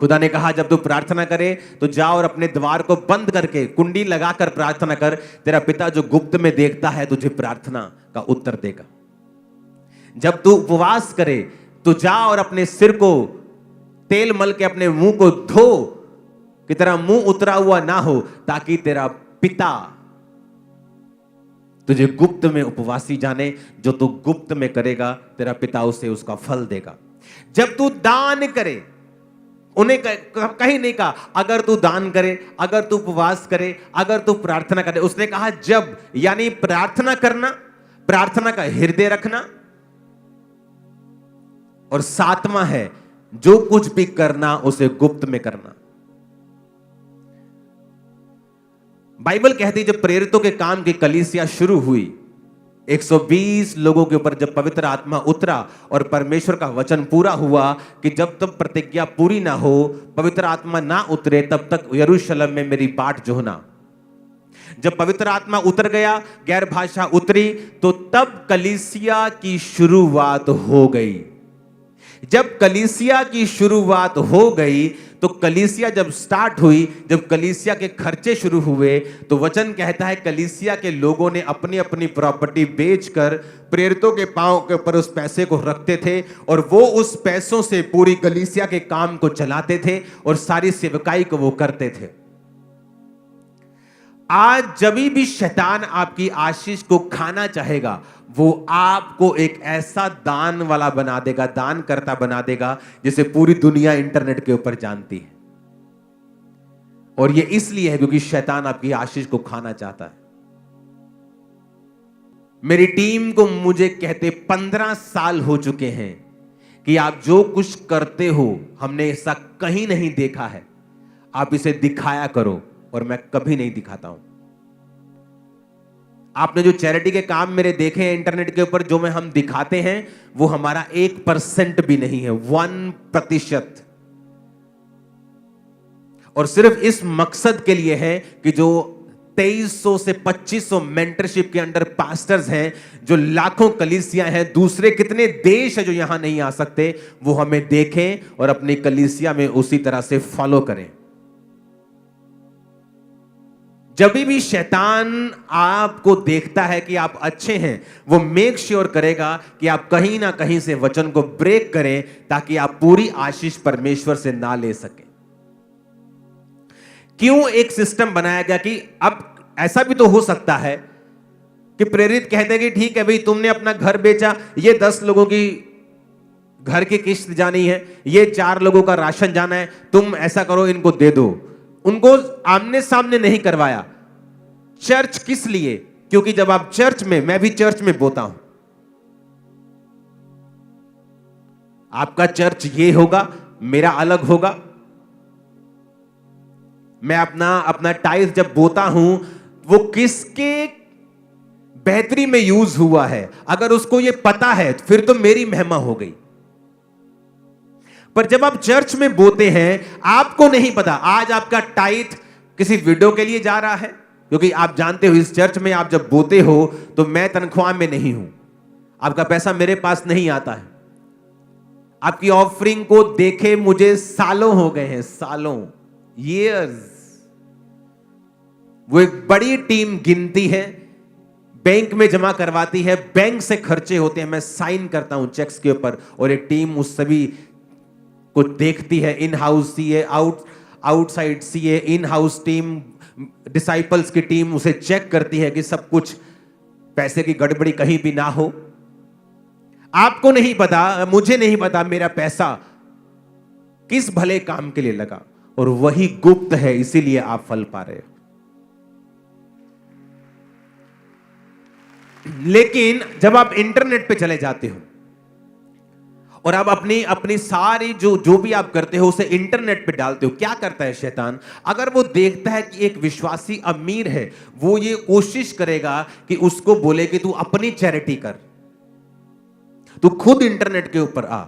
खुदा ने कहा जब तू प्रार्थना करे तो जा और अपने द्वार को बंद करके कुंडी लगाकर प्रार्थना कर, तेरा पिता जो गुप्त में देखता है तुझे प्रार्थना का उत्तर देगा। जब तू उपवास करे तो जा और अपने सिर को तेल मल के अपने मुंह को धो कि तेरा मुंह उतरा हुआ ना हो, ताकि तेरा पिता तुझे गुप्त में उपवासी जाने। जो तू गुप्त में करेगा तेरा पिता उसे उसका फल देगा। जब तू दान करे, उन्हें कहीं नहीं कहा अगर तू दान करे, अगर तू उपवास करे, अगर तू प्रार्थना करे। उसने कहा जब, यानी प्रार्थना करना, प्रार्थना का हृदय रखना, और सातवां है जो कुछ भी करना उसे गुप्त में करना। बाइबल कहती है जब प्रेरितों के काम की कलीसिया शुरू हुई, 120 लोगों के ऊपर जब पवित्र आत्मा उतरा और परमेश्वर का वचन पूरा हुआ कि जब तक प्रतिज्ञा पूरी ना हो, पवित्र आत्मा ना उतरे, तब तक यरूशलेम में मेरी बाट जोहना। जब पवित्र आत्मा उतर गया, गैर भाषा उतरी, तो तब कलीसिया की शुरुआत हो गई। जब कलीसिया की शुरुआत हो गई, तो कलीसिया जब स्टार्ट हुई, जब कलीसिया के खर्चे शुरू हुए, तो वचन कहता है कलीसिया के लोगों ने अपनी अपनी प्रॉपर्टी बेचकर प्रेरितों के पांव के ऊपर उस पैसे को रखते थे, और वो उस पैसों से पूरी कलीसिया के काम को चलाते थे और सारी सेवकाई को वो करते थे। आज जब भी शैतान आपकी आशीष को खाना चाहेगा, वो आपको एक ऐसा दान वाला बना देगा, दान करता बना देगा, जिसे पूरी दुनिया इंटरनेट के ऊपर जानती है। और ये इसलिए है क्योंकि शैतान आपकी आशीष को खाना चाहता है। मेरी टीम को मुझे कहते 15 साल हो चुके हैं कि आप जो कुछ करते हो हमने ऐसा कहीं नहीं देखा है, आप इसे दिखाया करो, और मैं कभी नहीं दिखाता हूं। आपने जो चैरिटी के काम मेरे देखे हैं इंटरनेट के ऊपर, जो हम दिखाते हैं, वो हमारा 1% भी नहीं है, 1%। और सिर्फ इस मकसद के लिए है कि जो 2300 से 2500 मेंटरशिप के अंडर पास्टर्स हैं, जो लाखों कलीसिया हैं, दूसरे कितने देश है जो यहां नहीं आ सकते, वो हमें देखें और अपनी कलीसिया में उसी तरह से फॉलो करें। जब भी शैतान आपको देखता है कि आप अच्छे हैं, वो मेक श्योर करेगा कि आप कहीं ना कहीं से वचन को ब्रेक करें, ताकि आप पूरी आशीष परमेश्वर से ना ले सकें। क्यों एक सिस्टम बनाया गया कि अब ऐसा भी तो हो सकता है कि प्रेरित कहते हैं कि ठीक है भाई, तुमने अपना घर बेचा, ये 10 लोगों की घर की किस्त जानी है, ये 4 लोगों का राशन जाना है, तुम ऐसा करो, इनको दे दो। उनको आमने सामने नहीं करवाया। चर्च किस लिए? क्योंकि जब आप चर्च में, मैं भी चर्च में बोता हूं, आपका चर्च ये होगा, मेरा अलग होगा। मैं अपना टाइल्स जब बोता हूं, वो किसके बेहतरी में यूज हुआ है, अगर उसको ये पता है फिर तो मेरी महिमा हो गई। पर जब आप चर्च में बोते हैं, आपको नहीं पता आज आपका टाइथ किसी वीडियो के लिए जा रहा है, क्योंकि आप जानते हो इस चर्च में आप जब बोते हो तो मैं तनख्वाह में नहीं हूं, आपका पैसा मेरे पास नहीं आता है। आपकी ऑफरिंग को देखे मुझे सालों हो गए हैं, सालों, ईयर्स। वो एक बड़ी टीम गिनती है, बैंक में जमा करवाती है, बैंक से खर्चे होते हैं, मैं साइन करता हूं चेक्स के ऊपर, और एक टीम उस सभी को देखती है। In house CA, outside CA, in house team, disciples की टीम उसे चेक करती है कि सब कुछ पैसे की गड़बड़ी कहीं भी ना हो। आपको नहीं पता, मुझे नहीं पता मेरा पैसा किस भले काम के लिए लगा, और वही गुप्त है, इसीलिए आप फल पा रहे हो। लेकिन जब आप इंटरनेट पे चले जाते हो और आप अपनी सारी जो भी आप करते हो उसे इंटरनेट पे डालते हो, क्या करता है शैतान? अगर वो देखता है कि एक विश्वासी अमीर है, वो ये कोशिश करेगा कि उसको बोले कि तू अपनी चैरिटी कर, तू खुद इंटरनेट के ऊपर आ,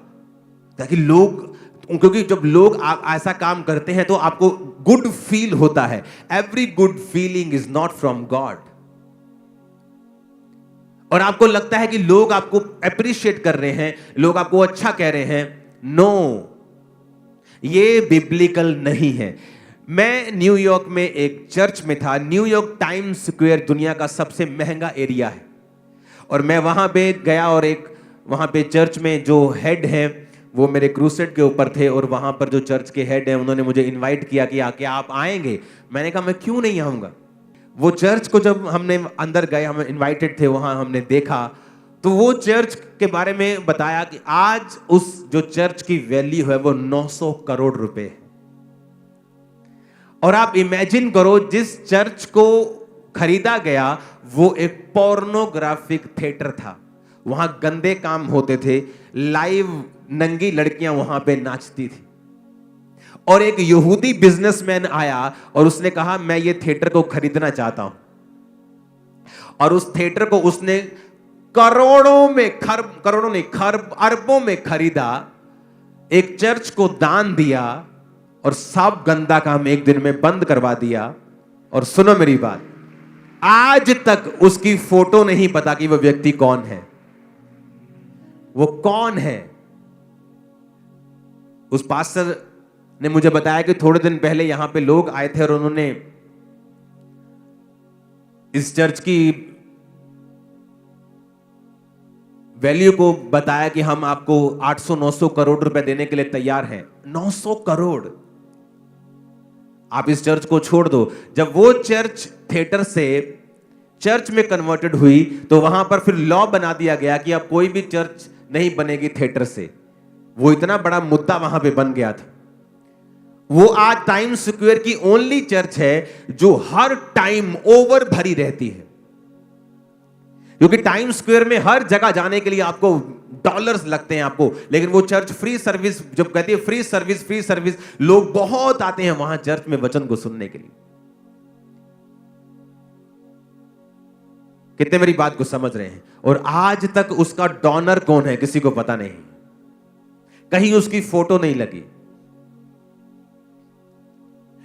ताकि लोग, क्योंकि जब लोग ऐसा काम करते हैं तो आपको गुड फील होता है। Every good feeling is not from God. और आपको लगता है कि लोग आपको अप्रिशिएट कर रहे हैं, लोग आपको अच्छा कह रहे हैं। नो, ये बिब्लिकल नहीं है। मैं न्यूयॉर्क में एक चर्च में था। न्यूयॉर्क टाइम्स स्क्वायर दुनिया का सबसे महंगा एरिया है, और मैं वहां पे गया, और एक वहां पे चर्च में जो हेड है वो मेरे क्रूसेड के ऊपर थे, और वहां पर जो चर्च के हेड हैं उन्होंने मुझे इनवाइट किया कि आके आप आएंगे। मैंने कहा मैं क्यों नहीं आऊंगा। वो चर्च को जब हमने अंदर गए, हम इनवाइटेड थे, वहां हमने देखा तो वो चर्च के बारे में बताया कि आज उस जो चर्च की वैल्यू है वो 900 करोड़ रुपए है। और आप इमेजिन करो, जिस चर्च को खरीदा गया वो एक पोर्नोग्राफिक थिएटर था। वहां गंदे काम होते थे, लाइव नंगी लड़कियां वहां पे नाचती थी। और एक यहूदी बिजनेसमैन आया और उसने कहा मैं ये थिएटर को खरीदना चाहता हूं। और उस थिएटर को उसने करोड़ों में, करोड़ों नहीं, खरब अरबों में खरीदा, एक चर्च को दान दिया और सब गंदा काम एक दिन में बंद करवा दिया। और सुनो मेरी बात, आज तक उसकी फोटो नहीं पता कि वह व्यक्ति कौन है, वो कौन है। उस पास्टर ने मुझे बताया कि थोड़े दिन पहले यहां पे लोग आए थे और उन्होंने इस चर्च की वैल्यू को बताया कि हम आपको 800-900 करोड़ रुपए देने के लिए तैयार हैं। 900 करोड़, आप इस चर्च को छोड़ दो। जब वो चर्च थिएटर से चर्च में कन्वर्टेड हुई तो वहां पर फिर लॉ बना दिया गया कि अब कोई भी चर्च नहीं बनेगी थिएटर से। वो इतना बड़ा मुद्दा वहां पे बन गया था। वो आज टाइम स्क्वायर की ओनली चर्च है जो हर टाइम ओवर भरी रहती है, क्योंकि टाइम स्क्वायर में हर जगह जाने के लिए आपको डॉलर्स लगते हैं आपको, लेकिन वो चर्च फ्री सर्विस, जब कहती है फ्री सर्विस, फ्री सर्विस, लोग बहुत आते हैं वहां चर्च में वचन को सुनने के लिए। कितने मेरी बात को समझ रहे हैं? और आज तक उसका डोनर कौन है किसी को पता नहीं, कहीं उसकी फोटो नहीं लगी।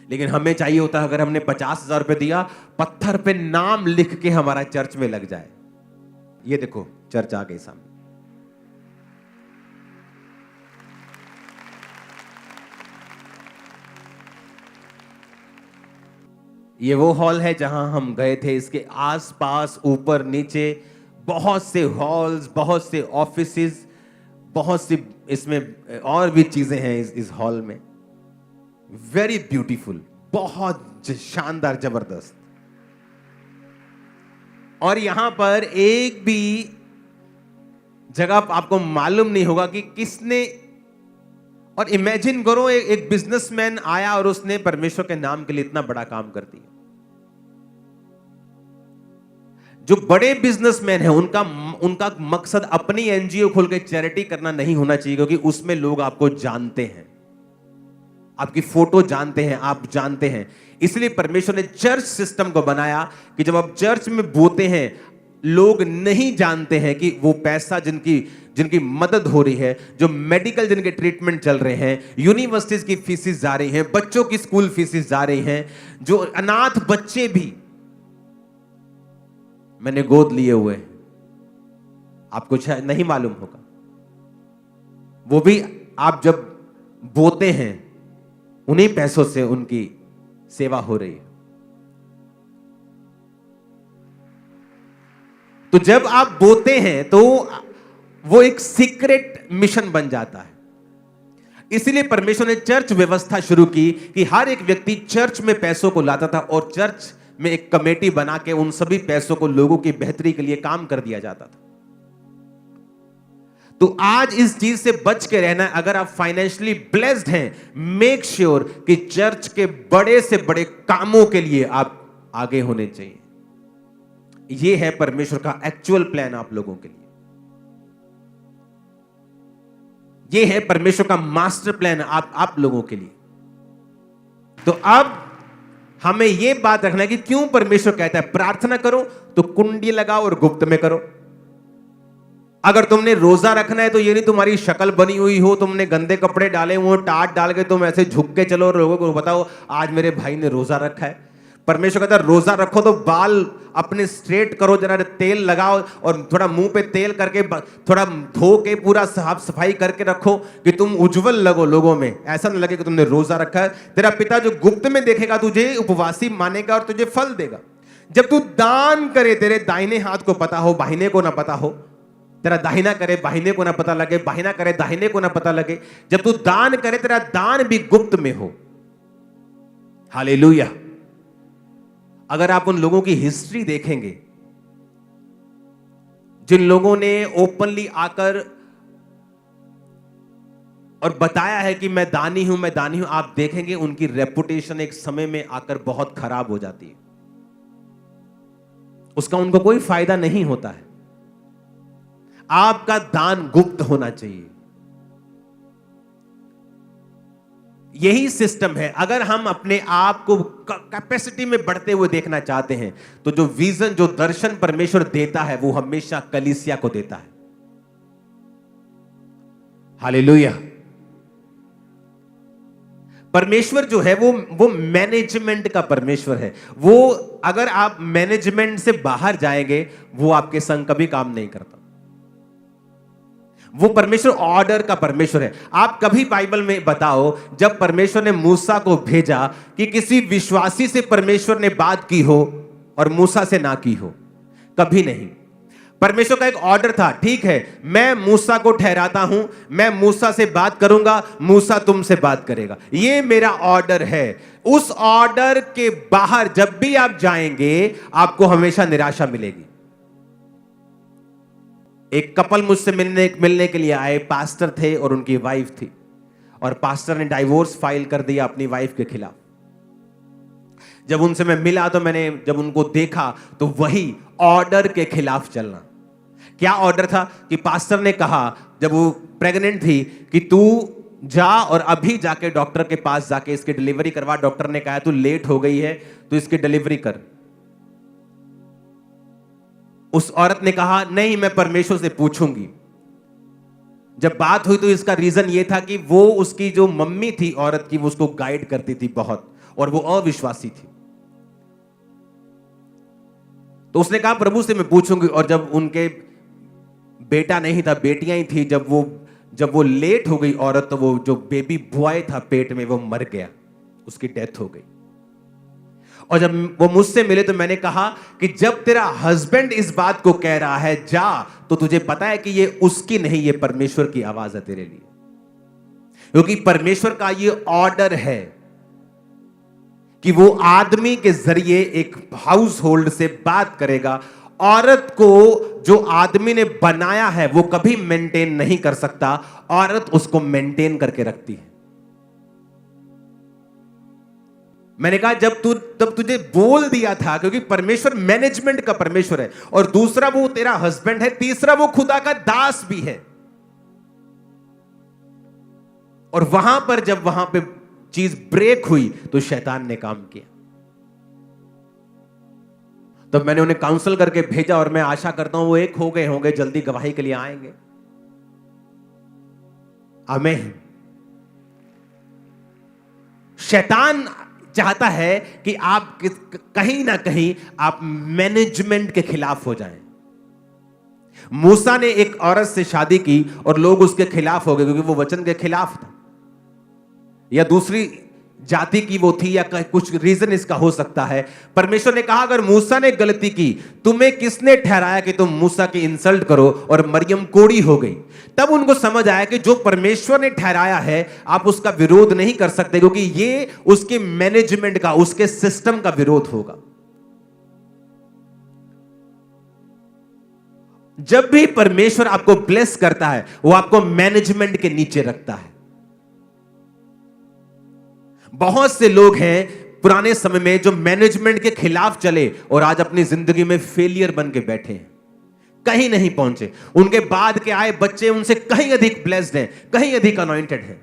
लेकिन हमें चाहिए होता है, अगर हमने 50,000 रुपए दिया, पत्थर पे नाम लिख के हमारा चर्च में लग जाए। ये देखो चर्च आ गई सामने। ये वो हॉल है जहां हम गए थे। इसके आसपास ऊपर नीचे बहुत से हॉल्स, बहुत से ऑफिसेस, बहुत सी इसमें और भी चीजें हैं इस हॉल में। वेरी ब्यूटीफुल, बहुत शानदार, जबरदस्त। और यहां पर एक भी जगह आपको मालूम नहीं होगा कि किसने। और इमेजिन करो, एक बिजनेसमैन आया और उसने परमेश्वर के नाम के लिए इतना बड़ा काम कर दिया। जो बड़े बिजनेसमैन हैं उनका मकसद अपनी एनजीओ खोल के चैरिटी करना नहीं होना चाहिए, क्योंकि उसमें लोग आपको जानते हैं, आपकी फोटो जानते हैं, आप जानते हैं। इसलिए परमेश्वर ने चर्च सिस्टम को बनाया कि जब आप चर्च में बोते हैं, लोग नहीं जानते हैं कि वो पैसा जिनकी मदद हो रही है, जो मेडिकल जिनके ट्रीटमेंट चल रहे हैं, यूनिवर्सिटीज की फीसेस जा रही हैं, बच्चों की स्कूल फीसेस जा रही हैं, जो अनाथ बच्चे भी मैंने गोद लिए हुए, आपको शायद नहीं मालूम होगा, वो भी आप जब बोते हैं उन्हीं पैसों से उनकी सेवा हो रही है। तो जब आप बोते हैं तो वो एक सीक्रेट मिशन बन जाता है। इसलिए परमेश्वर ने चर्च व्यवस्था शुरू की कि हर एक व्यक्ति चर्च में पैसों को लाता था और चर्च में एक कमेटी बना के उन सभी पैसों को लोगों की बेहतरी के लिए काम कर दिया जाता था। तो आज इस चीज से बच के रहना है। अगर आप फाइनेंशियली ब्लेस्ड हैं, मेक श्योर कि चर्च के बड़े से बड़े कामों के लिए आप आगे होने चाहिए। यह है परमेश्वर का एक्चुअल प्लान आप लोगों के लिए। यह है परमेश्वर का मास्टर प्लान आप लोगों के लिए। तो अब हमें यह बात रखना है कि क्यों परमेश्वर कहता है प्रार्थना करो तो कुंडी लगाओ और गुप्त में करो। अगर तुमने रोजा रखना है तो ये नहीं तुम्हारी शक्ल बनी हुई हो, तुमने गंदे कपड़े डाले हुए, टाट डाल के तुम ऐसे झुक के चलो और लोगों को बताओ आज मेरे भाई ने रोजा रखा है। परमेश्वर कहता है रोजा रखो तो बाल अपने स्ट्रेट करो, जरा तेल लगाओ और थोड़ा मुंह पे तेल करके थोड़ा धो के पूरा साफ सफाई करके रखो कि तुम उज्जवल लगो लोगों में, ऐसा न लगे कि तुमने रोजा रखा है। तेरा पिता जो गुप्त में देखेगा तुझे उपवासी मानेगा और तुझे फल देगा। जब तू दान करे, तेरे दाहिने हाथ को पता हो, बाहिने को ना पता हो, तेरा दाहिना करे बाहिने को ना पता लगे, बाहिना करे दाहिने को ना पता लगे। जब तू दान करे तेरा दान भी गुप्त में हो। हालेलुया। अगर आप उन लोगों की हिस्ट्री देखेंगे जिन लोगों ने ओपनली आकर और बताया है कि मैं दानी हूं, मैं दानी हूं, आप देखेंगे उनकी रेपुटेशन एक समय में आकर बहुत खराब हो जाती है। उसका उनको कोई फायदा नहीं होता है। आपका दान गुप्त होना चाहिए। यही सिस्टम है। अगर हम अपने आप को कैपेसिटी में बढ़ते हुए देखना चाहते हैं तो जो विजन, जो दर्शन परमेश्वर देता है वो हमेशा कलीसिया को देता है। हालेलुया। परमेश्वर जो है वो मैनेजमेंट का परमेश्वर है। वो अगर आप मैनेजमेंट से बाहर जाएंगे वो आपके संग कभी काम नहीं करता। वो परमेश्वर ऑर्डर का परमेश्वर है। आप कभी बाइबल में बताओ जब परमेश्वर ने मूसा को भेजा कि किसी विश्वासी से परमेश्वर ने बात की हो और मूसा से ना की हो? कभी नहीं। परमेश्वर का एक ऑर्डर था, ठीक है मैं मूसा को ठहराता हूं, मैं मूसा से बात करूंगा, मूसा तुमसे बात करेगा, ये मेरा ऑर्डर है। उस ऑर्डर के बाहर जब भी आप जाएंगे आपको हमेशा निराशा मिलेगी। एक कपल मुझसे मिलने के लिए आए, पास्टर थे और उनकी वाइफ थी, और पास्टर ने डाइवोर्स फाइल कर दिया अपनी वाइफ के खिलाफ। जब उनसे मैं मिला तो मैंने जब उनको देखा तो वही ऑर्डर के खिलाफ चलना। क्या ऑर्डर था कि पास्टर ने कहा जब वो प्रेग्नेंट थी कि तू जा और अभी जाके डॉक्टर के पास जाके इसकी डिलीवरी करवा। डॉक्टर ने कहा तू लेट हो गई है, तू इसकी डिलीवरी कर। उस औरत ने कहा नहीं, मैं परमेश्वर से पूछूंगी। जब बात हुई तो इसका रीजन यह था कि वो उसकी जो मम्मी थी औरत की, वो उसको गाइड करती थी बहुत, और वो अविश्वासी थी। तो उसने कहा प्रभु से मैं पूछूंगी। और जब उनके बेटा नहीं था, बेटियां ही थी, जब वो लेट हो गई औरत, तो वो जो बेबी बॉय था पेट में वो मर गया, उसकी डेथ हो गई। और जब वो मुझसे मिले तो मैंने कहा कि जब तेरा हस्बैंड इस बात को कह रहा है जा, तो तुझे पता है कि ये उसकी नहीं, ये परमेश्वर की आवाज है तेरे लिए, क्योंकि परमेश्वर का ये ऑर्डर है कि वो आदमी के जरिए एक हाउस होल्ड से बात करेगा। औरत को जो आदमी ने बनाया है वो कभी मेंटेन नहीं कर सकता, औरत उसको मेंटेन करके रखती है। मैंने कहा तब तुझे बोल दिया था, क्योंकि परमेश्वर मैनेजमेंट का परमेश्वर है, और दूसरा वो तेरा हस्बैंड है, तीसरा वो खुदा का दास भी है। और वहां पर जब वहां पे चीज ब्रेक हुई तो शैतान ने काम किया। तब मैंने उन्हें काउंसल करके भेजा, और मैं आशा करता हूं वो एक हो गए होंगे, जल्दी गवाही के लिए आएंगे। आमीन। शैतान चाहता है कि आप कहीं ना कहीं आप मैनेजमेंट के खिलाफ हो जाएं। मूसा ने एक औरत से शादी की और लोग उसके खिलाफ हो गए, क्योंकि वो वचन के खिलाफ था, या दूसरी जाति की वो थी, या कुछ रीजन इसका हो सकता है। परमेश्वर ने कहा अगर मूसा ने गलती की, तुम्हें किसने ठहराया कि तुम मूसा की इंसल्ट करो? और मरियम कोड़ी हो गई। तब उनको समझ आया कि जो परमेश्वर ने ठहराया है आप उसका विरोध नहीं कर सकते, क्योंकि ये उसके मैनेजमेंट का, उसके सिस्टम का विरोध होगा। जब भी परमेश्वर आपको ब्लेस करता है वो आपको मैनेजमेंट के नीचे रखता है। बहुत से लोग हैं पुराने समय में जो मैनेजमेंट के खिलाफ चले और आज अपनी जिंदगी में फेलियर बन के बैठे हैं, कहीं नहीं पहुंचे। उनके बाद के आए बच्चे उनसे कहीं अधिक ब्लेस्ड हैं, कहीं अधिक अनॉइंटेड हैं।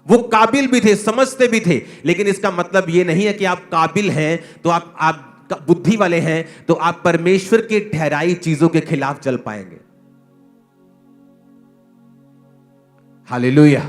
वो काबिल भी थे, समझते भी थे, लेकिन इसका मतलब यह नहीं है कि आप काबिल हैं तो आप बुद्धि वाले हैं तो आप परमेश्वर की ठहराई चीजों के खिलाफ चल पाएंगे। हालेलुया।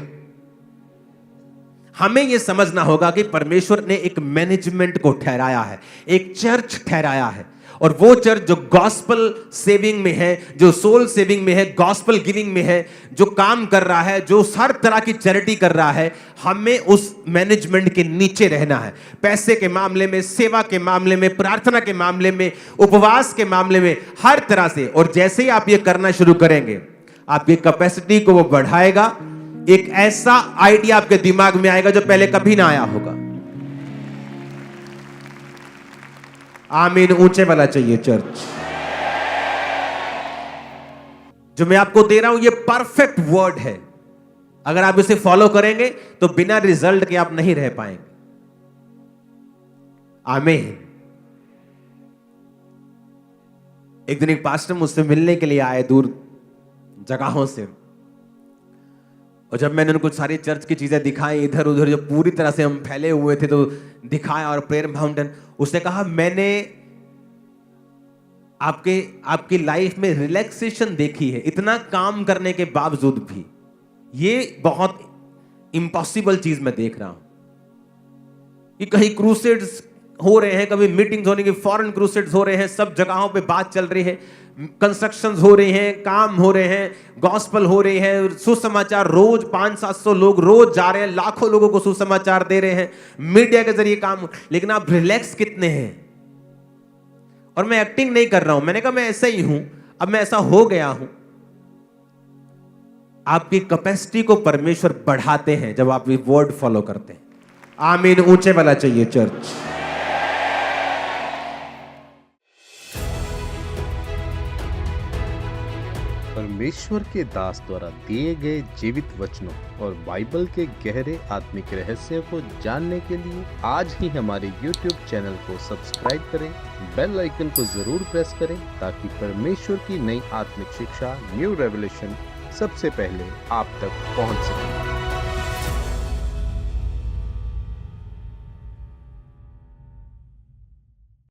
हमें यह समझना होगा कि परमेश्वर ने एक मैनेजमेंट को ठहराया है, एक चर्च ठहराया है, और वो चर्च जो गॉस्पल सेविंग में है, जो सोल सेविंग में है, गॉस्पल गिविंग में है, जो काम कर रहा है, जो हर तरह की चैरिटी कर रहा है, हमें उस मैनेजमेंट के नीचे रहना है। पैसे के मामले में, सेवा के मामले में, प्रार्थना के मामले में, उपवास के मामले में, हर तरह से। और जैसे ही आप ये करना शुरू करेंगे आपकी कैपेसिटी को वो बढ़ाएगा। एक ऐसा आइडिया आपके दिमाग में आएगा जो पहले कभी ना आया होगा। आमीन। ऊंचे वाला चाहिए चर्च। जो मैं आपको दे रहा हूं ये परफेक्ट वर्ड है। अगर आप इसे फॉलो करेंगे तो बिना रिजल्ट के आप नहीं रह पाएंगे। आमीन। एक दिन एक पास्टर मुझसे मिलने के लिए आए दूर जगहों से, और जब मैंने उनको सारी चर्च की चीजें दिखाई, इधर उधर जो पूरी तरह से हम फैले हुए थे तो दिखाया, और प्रेयर माउंटेन, उसने कहा मैंने आपकी लाइफ में रिलैक्सेशन देखी है, इतना काम करने के बावजूद भी ये बहुत इम्पॉसिबल चीज मैं देख रहा हूं कि कहीं क्रूसेड्स हो रहे हैं, कभी मीटिंग्स होने की, फॉरेन क्रूसेड्स हो रहे हैं, सब जगहों पे बात चल रही है, कंस्ट्रक्शंस हो रही हैं, काम हो रहे हैं, गॉस्पल हो रही है, सुसमाचार रोज 500-700 लोग रोज जा रहे हैं, लाखों लोगों को सुसमाचार दे रहे हैं, मीडिया के जरिए काम, लेकिन आप रिलैक्स कितने हैं? और मैं एक्टिंग नहीं कर रहा हूं, मैंने कहा मैं ऐसा ही हूं, अब मैं ऐसा हो गया हूं। आपकी कैपेसिटी को परमेश्वर बढ़ाते हैं जब आप ये वर्ड फॉलो करते हैं। आमीन। ऊंचे वाला चाहिए चर्च। परमेश्वर के दास द्वारा दिए गए जीवित वचनों और बाइबल के गहरे आत्मिक रहस्यों को जानने के लिए आज ही हमारे YouTube चैनल को सब्सक्राइब करें, बेल आइकन को जरूर प्रेस करें ताकि परमेश्वर की नई आत्मिक शिक्षा, न्यू रेवलेशन सबसे पहले आप तक पहुंच सके।